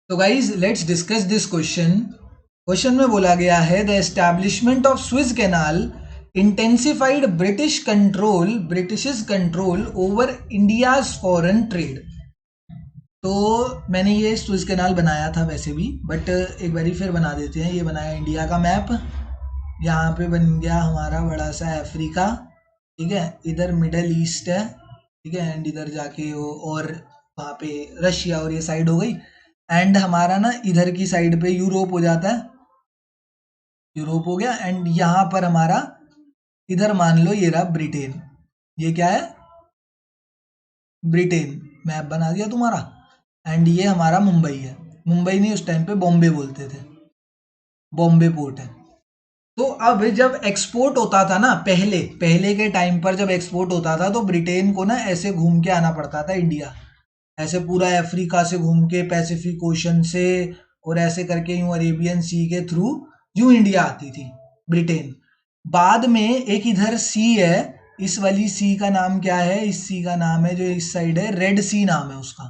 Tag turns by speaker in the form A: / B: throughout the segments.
A: तो guys let's discuss this question. Question में बोला गया है the establishment of Swiss canal intensified British control over India's foreign trade. तो मैंने ये स्विस कैनाल बनाया था वैसे भी, बट एक बारी फिर बना देते हैं। ये बनाया इंडिया का मैप, यहाँ पे बन गया हमारा बड़ा सा अफ्रीका, ठीक है, इधर मिडल ईस्ट है, ठीक है, एंड इधर जाके वो और वहाँ पे रशिया और ये साइड हो गई, एंड हमारा ना इधर की साइड पे यूरोप हो जाता है, यूरोप हो गया, एंड यहाँ पर हमारा इधर मान लो ये रहा ब्रिटेन। ये क्या है? ब्रिटेन। मैप बना दिया तुम्हारा। एंड ये हमारा मुंबई है। मुंबई नहीं, उस टाइम पे बॉम्बे बोलते थे, बॉम्बे पोर्ट है। तो अब जब एक्सपोर्ट होता था ना, पहले पहले के टाइम पर जब एक्सपोर्ट होता था तो ब्रिटेन को ना ऐसे घूम के आना पड़ता था इंडिया, ऐसे पूरा अफ्रीका से घूम के, पैसिफिक ओशन से, और ऐसे करके यूं अरेबियन सी के थ्रू यूं इंडिया आती थी ब्रिटेन। बाद में एक इधर सी है, इस वाली सी का नाम क्या है? इस सी का नाम है, जो इस साइड है, रेड सी नाम है उसका,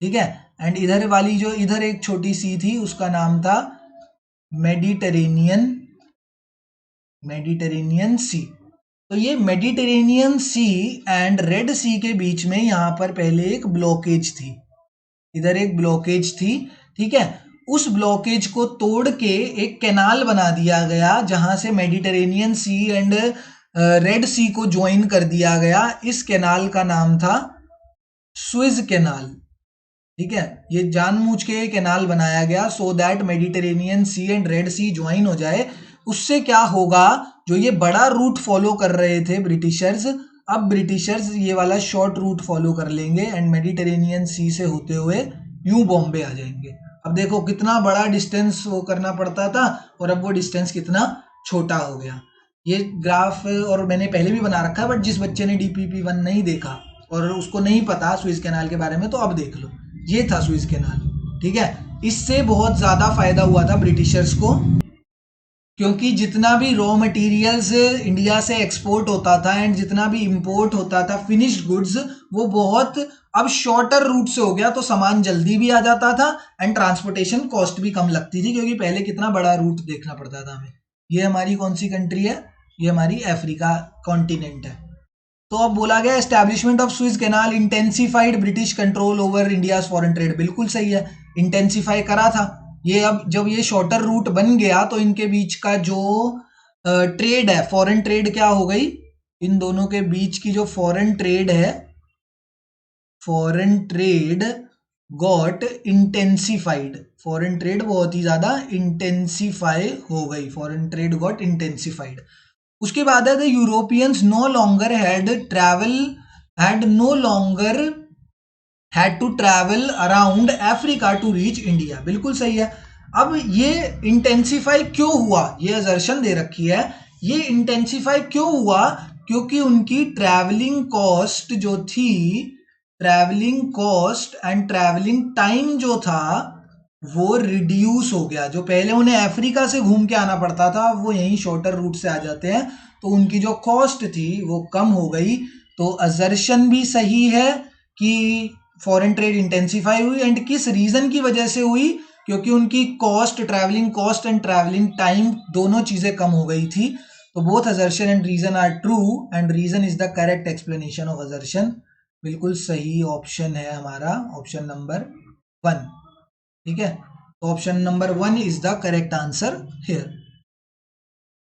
A: ठीक है। एंड इधर वाली जो इधर एक छोटी सी थी उसका नाम था मेडिटेरेनियन, मेडिटेरेनियन सी। तो ये मेडिटेरेनियन सी एंड रेड सी के बीच में यहाँ पर पहले एक ब्लॉकेज थी, इधर एक ब्लॉकेज थी, ठीक है। उस ब्लॉकेज को तोड़ के एक कैनाल बना दिया गया, जहां से मेडिटेरेनियन सी एंड रेड सी को ज्वाइन कर दिया गया। इस कैनाल का नाम था स्विज कैनाल, ठीक है। ये जानबूझ के कैनाल बनाया गया so that Mediterranean sea and red sea join हो जाए। उससे क्या होगा, जो ये बड़ा रूट फॉलो कर रहे थे ब्रिटिशर्स, अब ब्रिटिशर्स ये वाला शॉर्ट रूट फॉलो कर लेंगे एंड मेडिटेरेनियन सी से होते हुए यूं बॉम्बे आ जाएंगे। अब देखो कितना बड़ा डिस्टेंस वो करना पड़ता था और अब वो डिस्टेंस कितना छोटा हो गया। ये ग्राफ और मैंने पहले भी बना रखा है, बट जिस बच्चे ने DPP1 नहीं देखा और उसको नहीं पता स्विस कैनाल के बारे में, तो अब देख लो। ये था स्विस कैनाल, ठीक है। इससे बहुत ज्यादा फायदा हुआ था ब्रिटिशर्स को, क्योंकि जितना भी रॉ मटेरियल्स इंडिया से एक्सपोर्ट होता था एंड जितना भी इंपोर्ट होता था फिनिश्ड गुड्स, वो बहुत अब शॉर्टर रूट से हो गया, तो सामान जल्दी भी आ जाता था एंड ट्रांसपोर्टेशन कॉस्ट भी कम लगती थी, क्योंकि पहले कितना बड़ा रूट देखना पड़ता था हमें। ये हमारी कौन सी कंट्री है? ये हमारी अफ्रीका कॉन्टिनेंट है। तो अब बोला गया establishment of Swiss canal intensified British control over India foreign trade. बिल्कुल सही है, इंटेंसिफाई करा था। ये अब जब ये शॉर्टर रूट बन गया तो इनके बीच का जो ट्रेड है, फॉरेन ट्रेड क्या हो गई, इन दोनों के बीच की जो फॉरेन ट्रेड है, foreign trade got intensified, foreign trade बहुत ही ज्यादा इंटेंसिफाई हो गई, फॉरेन ट्रेड गॉट इंटेंसिफाइड। उसके बाद है the Europeans no longer had to travel around Africa to reach India. बिल्कुल सही है। अब ये इंटेंसिफाई क्यों हुआ, ये असर्शन दे रखी है, ये इंटेंसिफाई क्यों हुआ? क्योंकि उनकी ट्रैवलिंग कॉस्ट जो थी, travelling cost and travelling time जो था वो रिड्यूस हो गया। जो पहले उन्हें अफ्रीका से घूम के आना पड़ता था, वो यहीं शॉर्टर रूट से आ जाते हैं, तो उनकी जो कॉस्ट थी वो कम हो गई। तो असर्शन भी सही है कि फॉरेन ट्रेड इंटेंसिफाई हुई, एंड किस रीजन की वजह से हुई? क्योंकि उनकी cost, travelling cost and travelling time, दोनों चीजें कम हो गई थी। तो both assertion and reason are true and reason is the correct explanation of assertion. बिल्कुल सही ऑप्शन है हमारा, ऑप्शन नंबर 1, ठीक है। तो option number 1 is the correct answer here.